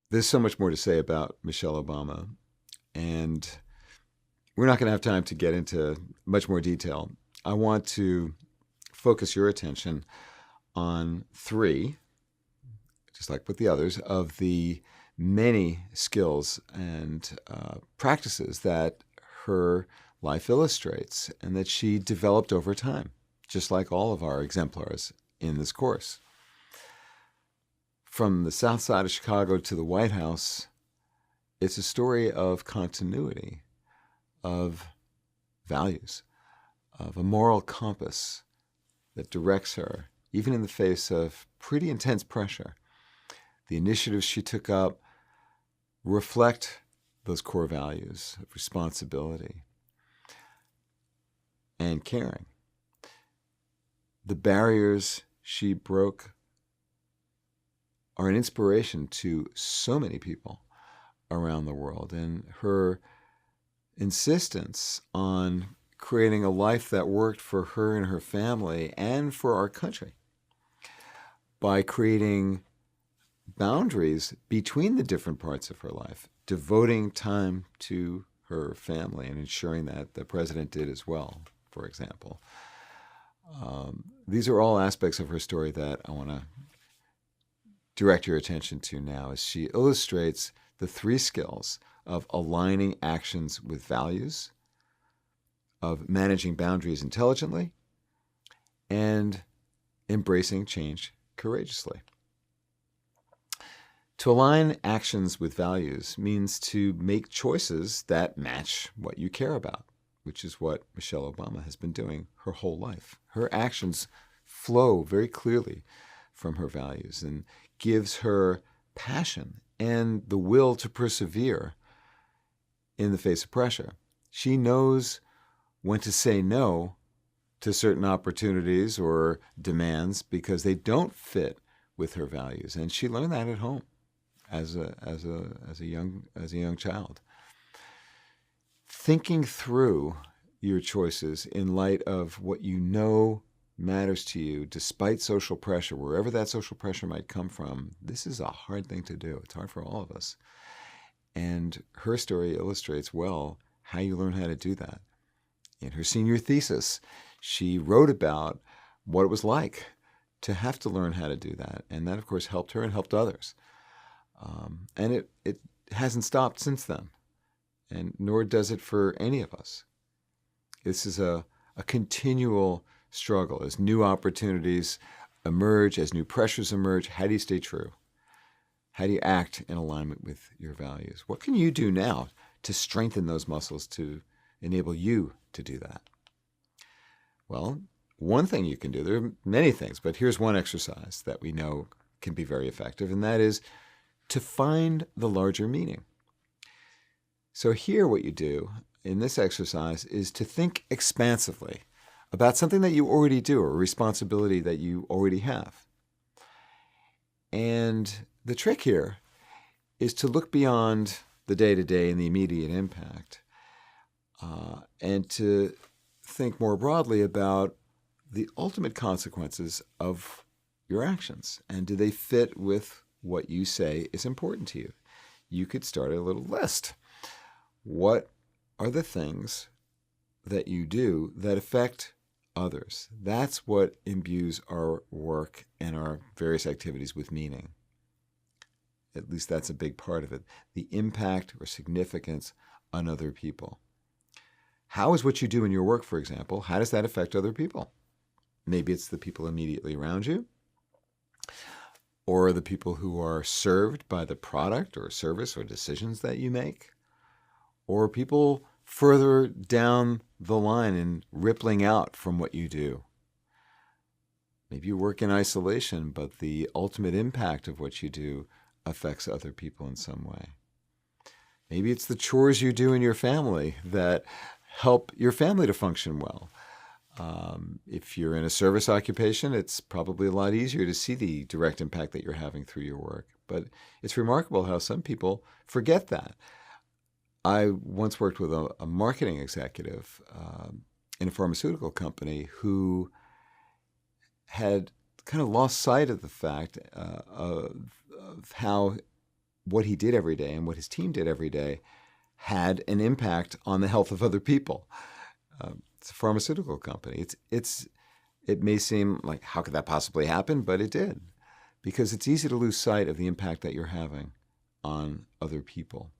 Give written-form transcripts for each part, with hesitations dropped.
There's so much more to say about Michelle Obama, and we're not going to have time to get into much more detail. I want to focus your attention on three, just like with the others, of the many skills and practices that her life illustrates and that she developed over time, just like all of our exemplars in this course. From the south side of Chicago to the White House, it's a story of continuity, of values, of a moral compass that directs her, even in the face of pretty intense pressure. The initiatives she took up reflect those core values of responsibility and caring. The barriers she broke are an inspiration to so many people around the world, and her insistence on creating a life that worked for her and her family and for our country by creating boundaries between the different parts of her life, devoting time to her family and ensuring that the president did as well, for example. These are all aspects of her story that I want to direct your attention to now as she illustrates the three skills of aligning actions with values, of managing boundaries intelligently, and embracing change courageously. To align actions with values means to make choices that match what you care about, which is what Michelle Obama has been doing her whole life. Her actions flow very clearly from her values and gives her passion and the will to persevere in the face of pressure. She knows when to say no to certain opportunities or demands because they don't fit with her values, and she learned that at home as a young child. Thinking through your choices in light of what you know matters to you, despite social pressure, wherever that social pressure might come from, this is a hard thing to do. It's hard for all of us. And her story illustrates well how you learn how to do that. In her senior thesis, she wrote about what it was like to have to learn how to do that. And that, of course, helped her and helped others. And it hasn't stopped since then, and nor does it for any of us. This is a continual struggle as new opportunities emerge, as new pressures emerge. How do you stay true? How do you act in alignment with your values? What can you do now to strengthen those muscles to enable you to do that? Well, one thing you can do, there are many things, but here's one exercise that we know can be very effective, and that is to find the larger meaning. So here what you do in this exercise is to think expansively about something that you already do or a responsibility that you already have. And the trick here is to look beyond the day-to-day and the immediate impact and to think more broadly about the ultimate consequences of your actions. And do they fit with what you say is important to you? You could start a little list. What are the things that you do that affect others? That's what imbues our work and our various activities with meaning. At least that's a big part of it. The impact or significance on other people. How is what you do in your work, for example, how does that affect other people? Maybe it's the people immediately around you, or the people who are served by the product or service or decisions that you make, or people further down the line and rippling out from what you do. Maybe you work in isolation, but the ultimate impact of what you do affects other people in some way. Maybe it's the chores you do in your family that help your family to function well. If you're in a service occupation, it's probably a lot easier to see the direct impact that you're having through your work. But it's remarkable how some people forget that. I once worked with a marketing executive in a pharmaceutical company who had kind of lost sight of the fact of how what he did every day and what his team did every day had an impact on the health of other people. It's a pharmaceutical company. It may seem like, how could that possibly happen? But it did, because it's easy to lose sight of the impact that you're having on other people.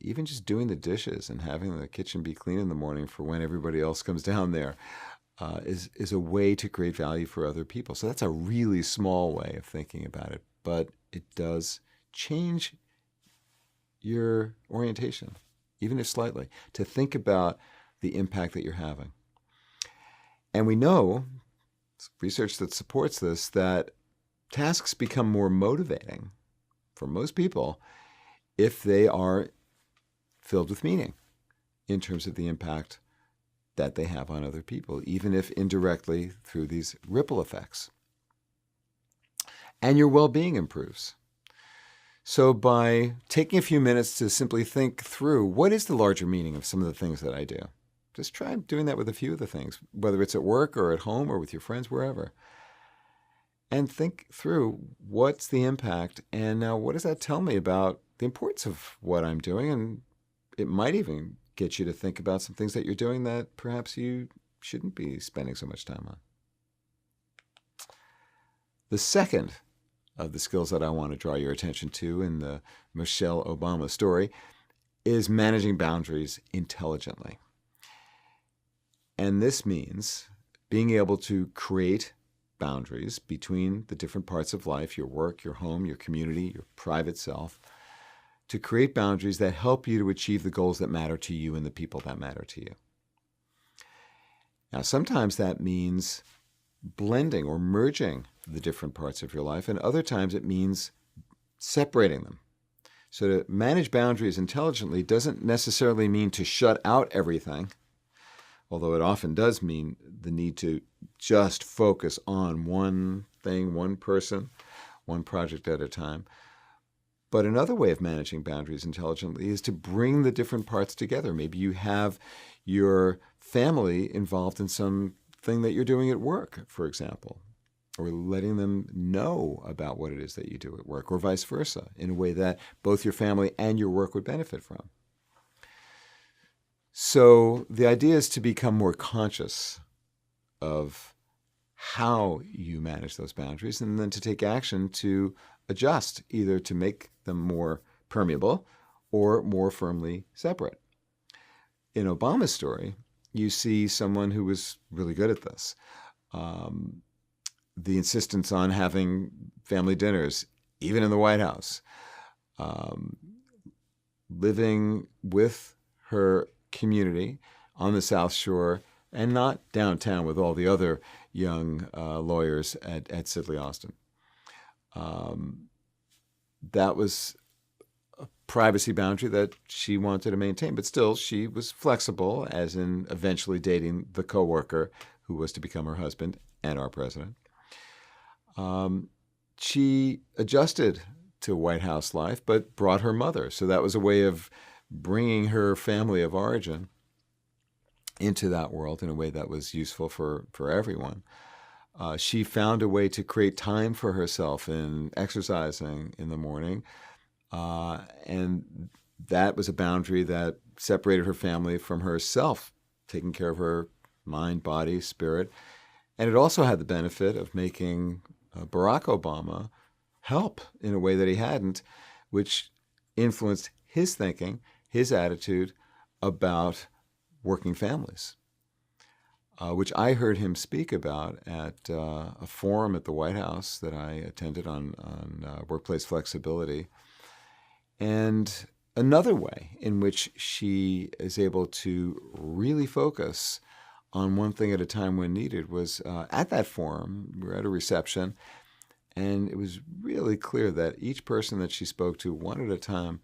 Even just doing the dishes and having the kitchen be clean in the morning for when everybody else comes down there is a way to create value for other people. So that's a really small way of thinking about it, but it does change your orientation, even if slightly, to think about the impact that you're having. And we know, research that supports this, that tasks become more motivating for most people if they are filled with meaning in terms of the impact that they have on other people, even if indirectly through these ripple effects. And your well-being improves. So by taking a few minutes to simply think through, what is the larger meaning of some of the things that I do? Just try doing that with a few of the things, whether it's at work or at home or with your friends, wherever. And think through, what's the impact, and now what does that tell me about the importance of what I'm doing? And it might even get you to think about some things that you're doing that perhaps you shouldn't be spending so much time on. The second of the skills that I want to draw your attention to in the Michelle Obama story is managing boundaries intelligently. And this means being able to create boundaries between the different parts of life, your work, your home, your community, your private self, to create boundaries that help you to achieve the goals that matter to you and the people that matter to you. Now, sometimes that means blending or merging the different parts of your life, and other times it means separating them. So to manage boundaries intelligently doesn't necessarily mean to shut out everything, although it often does mean the need to just focus on one thing, one person, one project at a time. But another way of managing boundaries intelligently is to bring the different parts together. Maybe you have your family involved in something that you're doing at work, for example, or letting them know about what it is that you do at work, or vice versa, in a way that both your family and your work would benefit from. So the idea is to become more conscious of how you manage those boundaries, and then to take action to adjust, either to make them more permeable or more firmly separate. In Obama's story, you see someone who was really good at this. The insistence on having family dinners, even in the White House, living with her community on the South Shore and not downtown with all the other young lawyers at Sidley Austin. That was a privacy boundary that she wanted to maintain, but still she was flexible, as in eventually dating the coworker who was to become her husband and our president. She adjusted to White House life, but brought her mother. So that was a way of bringing her family of origin into that world in a way that was useful for everyone. She found a way to create time for herself in exercising in the morning. And that was a boundary that separated her family from herself, taking care of her mind, body, spirit. And it also had the benefit of making Barack Obama help in a way that he hadn't, which influenced his thinking, his attitude about working families. Which I heard him speak about at a forum at the White House that I attended on workplace flexibility. And another way in which she is able to really focus on one thing at a time when needed was at that forum. We were at a reception, and it was really clear that each person that she spoke to, one at a time,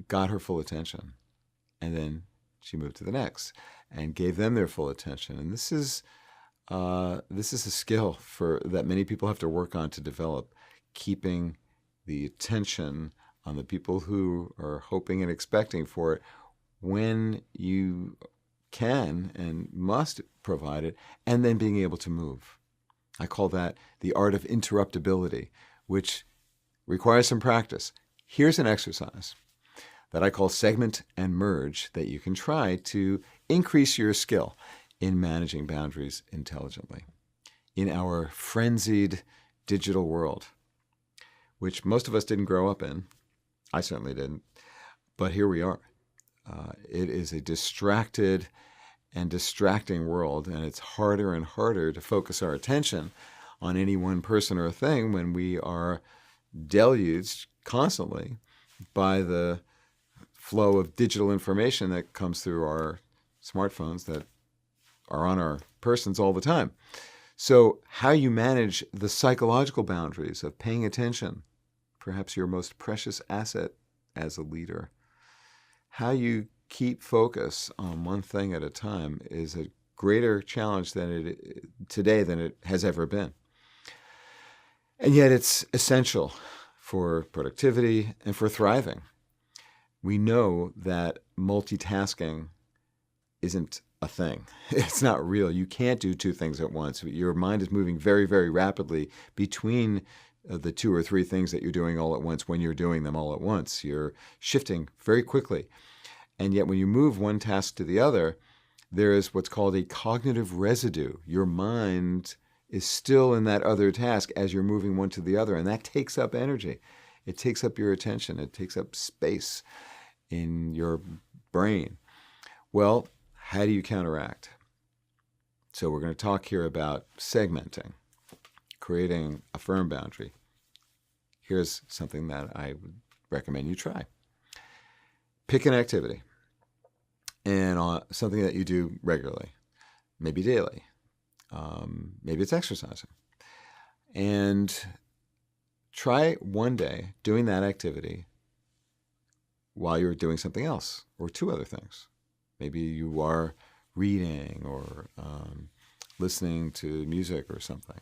got her full attention. And then she moved to the next and gave them their full attention. And this is a skill that many people have to work on to develop, keeping the attention on the people who are hoping and expecting for it when you can and must provide it, and then being able to move. I call that the art of interruptibility, which requires some practice. Here's an exercise that I call segment and merge that you can try to increase your skill in managing boundaries intelligently. In our frenzied digital world, which most of us didn't grow up in, I certainly didn't, but here we are. It is a distracted and distracting world, and it's harder and harder to focus our attention on any one person or thing when we are deluged constantly by the flow of digital information that comes through our smartphones that are on our persons all the time. So how you manage the psychological boundaries of paying attention, perhaps your most precious asset as a leader, how you keep focus on one thing at a time is a greater challenge today than it has ever been. And yet it's essential for productivity and for thriving. We know that multitasking isn't a thing. It's not real. You can't do two things at once. Your mind is moving very, very rapidly between the two or three things that you're doing all at once when you're doing them all at once. You're shifting very quickly. And yet when you move one task to the other, there is what's called a cognitive residue. Your mind is still in that other task as you're moving one to the other, and that takes up energy. It takes up your attention. It takes up space in your brain. Well, how do you counteract? So we're going to talk here about segmenting, creating a firm boundary. Here's something that I would recommend you try. Pick an activity and something that you do regularly, maybe daily. Maybe it's exercising. And try one day doing that activity while you're doing something else or two other things. Maybe you are reading or listening to music or something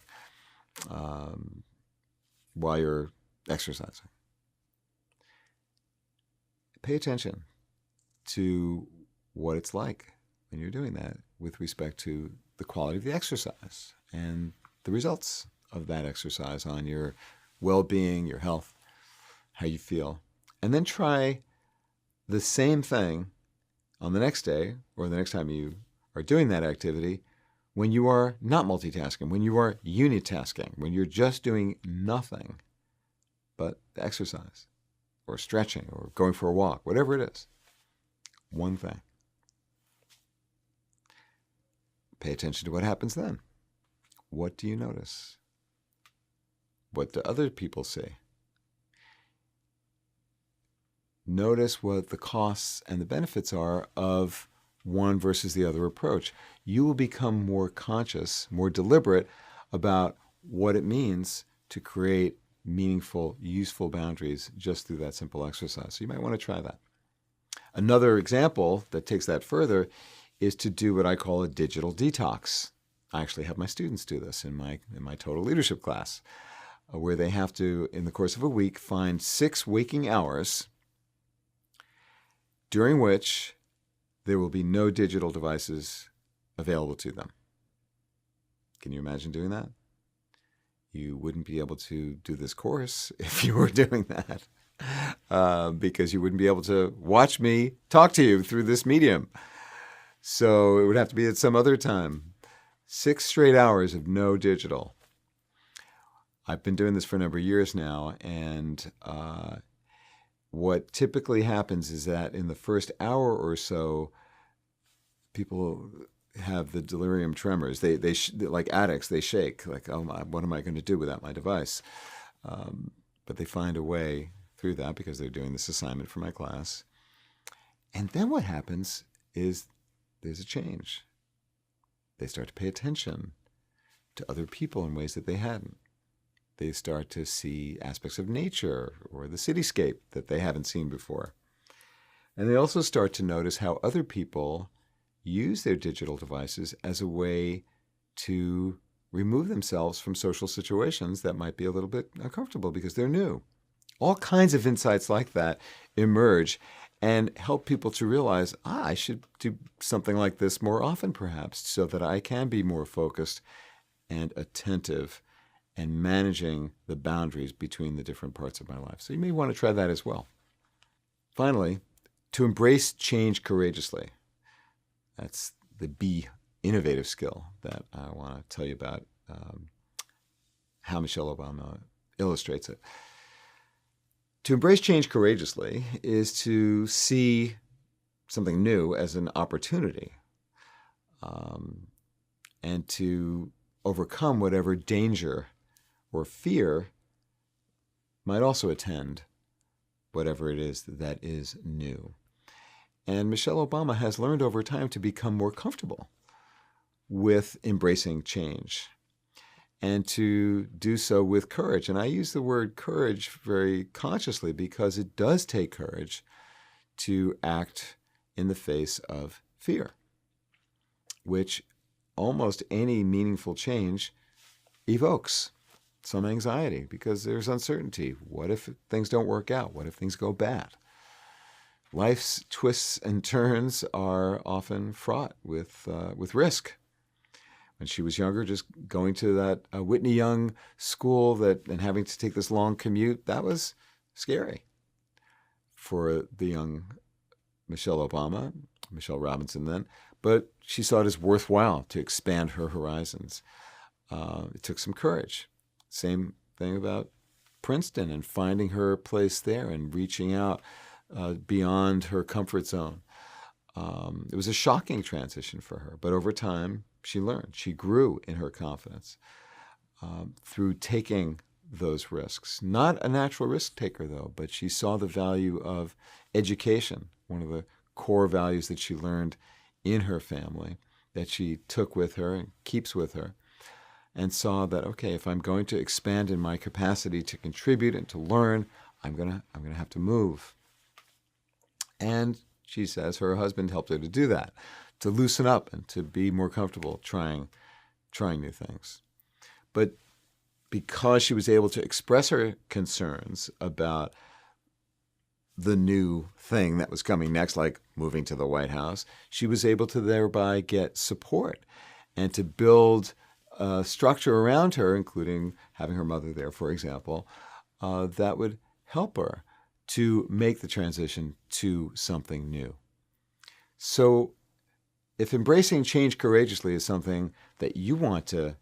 while you're exercising. Pay attention to what it's like when you're doing that with respect to the quality of the exercise and the results of that exercise on your well-being, your health, how you feel. And then try the same thing on the next day or the next time you are doing that activity when you are not multitasking, when you are unitasking, when you're just doing nothing but exercise or stretching or going for a walk, whatever it is. One thing. Pay attention to what happens then. What do you notice? What do other people see? Notice what the costs and the benefits are of one versus the other approach. You will become more conscious, more deliberate about what it means to create meaningful, useful boundaries just through that simple exercise. So you might want to try that. Another example that takes that further is to do what I call a digital detox. I actually have my students do this in my total leadership class, where they have to, in the course of a week, find 6 waking hours during which there will be no digital devices available to them. Can you imagine doing that? You wouldn't be able to do this course if you were doing that, because you wouldn't be able to watch me talk to you through this medium. So it would have to be at some other time. 6 straight hours of no digital. I've been doing this for a number of years now, and what typically happens is that in the first hour or so, people have the delirium tremors. They like addicts, they shake. Like, oh, what am I going to do without my device? But they find a way through that because they're doing this assignment for my class. And then what happens is there's a change. They start to pay attention to other people in ways that they hadn't. They start to see aspects of nature or the cityscape that they haven't seen before. And they also start to notice how other people use their digital devices as a way to remove themselves from social situations that might be a little bit uncomfortable because they're new. All kinds of insights like that emerge and help people to realize, I should do something like this more often perhaps so that I can be more focused and attentive and managing the boundaries between the different parts of my life. So you may want to try that as well. Finally, to embrace change courageously. That's the B, innovative skill that I want to tell you about, how Michelle Obama illustrates it. To embrace change courageously is to see something new as an opportunity, and to overcome whatever danger or fear might also attend whatever it is that is new. And Michelle Obama has learned over time to become more comfortable with embracing change and to do so with courage. And I use the word courage very consciously because it does take courage to act in the face of fear, which almost any meaningful change evokes some anxiety because there's uncertainty. What if things don't work out? What if things go bad? Life's twists and turns are often fraught with risk. When she was younger, just going to that Whitney Young school and having to take this long commute, that was scary for the young Michelle Obama, Michelle Robinson then, but she saw it as worthwhile to expand her horizons. It took some courage. Same thing about Princeton and finding her place there and reaching out beyond her comfort zone. It was a shocking transition for her, but over time, she learned. She grew in her confidence through taking those risks. Not a natural risk taker, though, but she saw the value of education, one of the core values that she learned in her family, that she took with her and keeps with her, and saw that, okay, if I'm going to expand in my capacity to contribute and to learn, I'm gonna have to move. And she says her husband helped her to do that, to loosen up and to be more comfortable trying new things. But because she was able to express her concerns about the new thing that was coming next, like moving to the White House, she was able to thereby get support and to build a structure around her, including having her mother there, for example, that would help her to make the transition to something new. So if embracing change courageously is something that you want to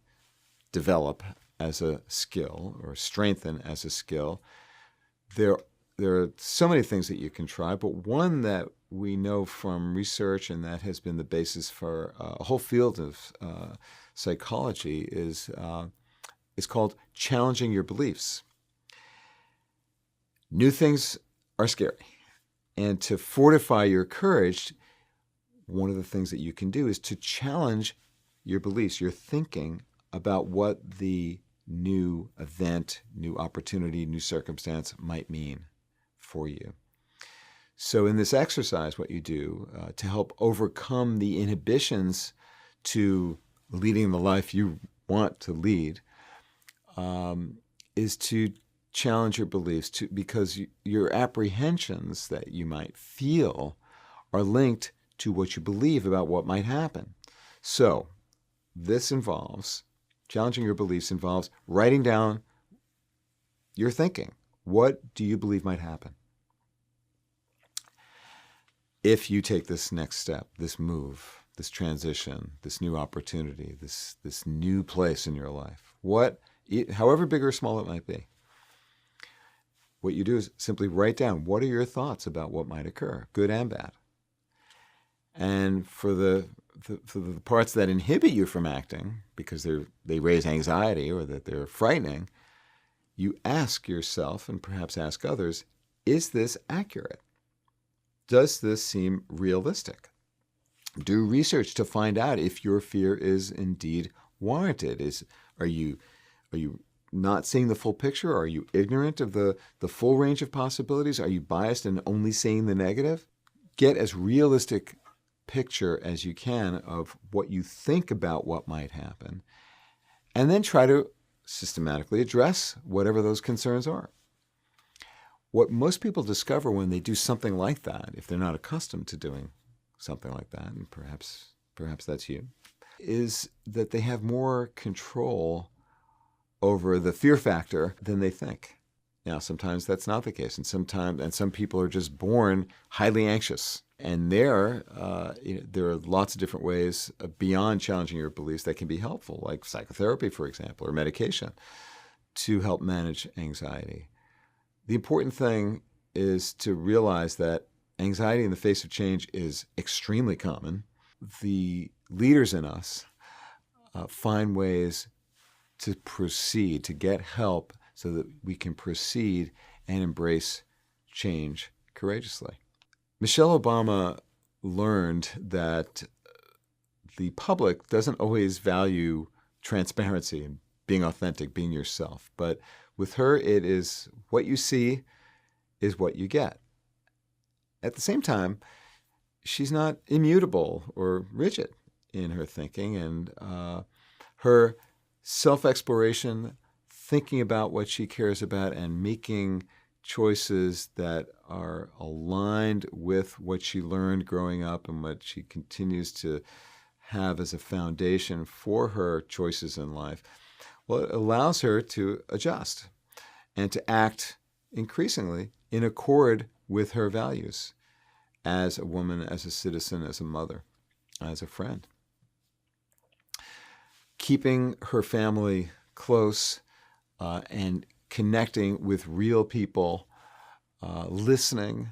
develop as a skill or strengthen as a skill, there are so many things that you can try, but one that we know from research and that has been the basis for a whole field of psychology is called challenging your beliefs. New things are scary. And to fortify your courage, one of the things that you can do is to challenge your beliefs, your thinking about what the new event, new opportunity, new circumstance might mean for you. So in this exercise, what you do to help overcome the inhibitions to leading the life you want to lead is to challenge your beliefs because your apprehensions that you might feel are linked to what you believe about what might happen. So this involves, challenging your beliefs involves writing down your thinking. What do you believe might happen if you take this next step, this move, this transition, this new opportunity, this new place in your life? However big or small it might be. What you do is simply write down, what are your thoughts about what might occur, good and bad? And for the parts that inhibit you from acting, because they raise anxiety or that they're frightening, you ask yourself and perhaps ask others, is this accurate? Does this seem realistic? Do research to find out if your fear is indeed warranted. Are you not seeing the full picture? Are you ignorant of the full range of possibilities? Are you biased and only seeing the negative? Get as realistic picture as you can of what you think about what might happen, and then try to systematically address whatever those concerns are. What most people discover when they do something like that, if they're not accustomed to doing something like that, and perhaps that's you, is that they have more control over the fear factor than they think. Now, sometimes that's not the case, and some people are just born highly anxious. And there are lots of different ways beyond challenging your beliefs that can be helpful, like psychotherapy, for example, or medication, to help manage anxiety. The important thing is to realize that anxiety in the face of change is extremely common. The leaders in us find ways to proceed, to get help so that we can proceed and embrace change courageously. Michelle Obama learned that the public doesn't always value transparency and being authentic, being yourself. But with her, it is what you see is what you get. At the same time, she's not immutable or rigid in her thinking, and her self-exploration, thinking about what she cares about and making choices that are aligned with what she learned growing up and what she continues to have as a foundation for her choices in life, well, it allows her to adjust and to act increasingly in accord with her values as a woman, as a citizen, as a mother, as a friend. Keeping her family close and connecting with real people, listening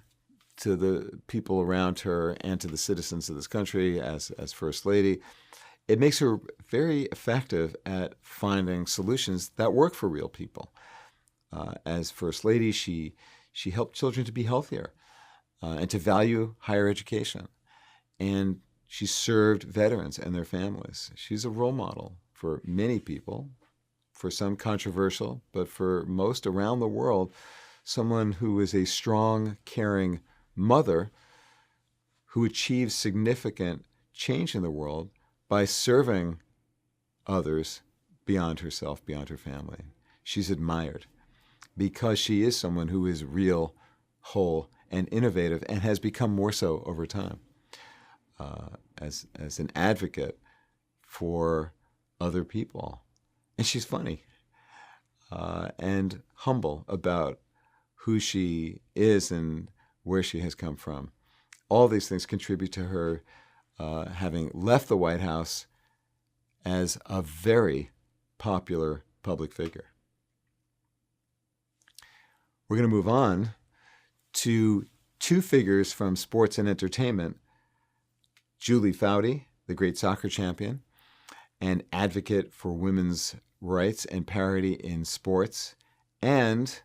to the people around her and to the citizens of this country as First Lady, it makes her very effective at finding solutions that work for real people. As First Lady, she helped children to be healthier and to value higher education. And she served veterans and their families. She's a role model for many people, for some controversial, but for most around the world, someone who is a strong, caring mother who achieves significant change in the world by serving others beyond herself, beyond her family. She's admired because she is someone who is real, whole, and innovative, and has become more so over time as an advocate for other people. And she's funny and humble about who she is and where she has come from. All these things contribute to her having left the White House as a very popular public figure. We're going to move on to two figures from sports and entertainment: Julie Foudy, the great soccer champion, an advocate for women's rights and parity in sports, and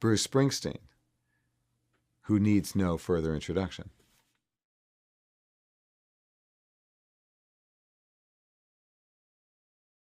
Bruce Springsteen, who needs no further introduction.